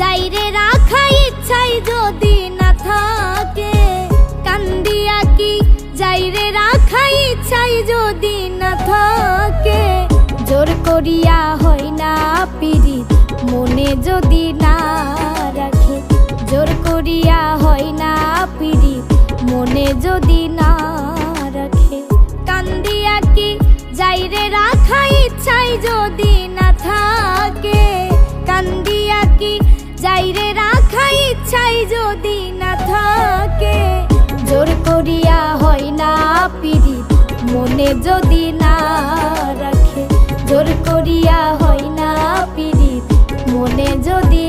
যাইরে রাখা ইচ্ছাই যদি না থাকে, কান্দিয়া কি যাইরে রাখা ইচ্ছাই যদি না থাকে, জোর করিয়া হয় না পিরিত মনে যদি না রাখে, জোর করিয়া হয় না পিরিত মনে যদি না রাখে, কান্দিয়া কি যাইরে রাখা ইচ্ছাই যদি না থাকে, কান্দিয়া কি যাইরে রাখা ইচ্ছাই যদি না থাকে, জোর করিয়া হয় না পিরিত মনে যদি না রাখে, জোর করিয়া হয় না পিরিত মনে যদি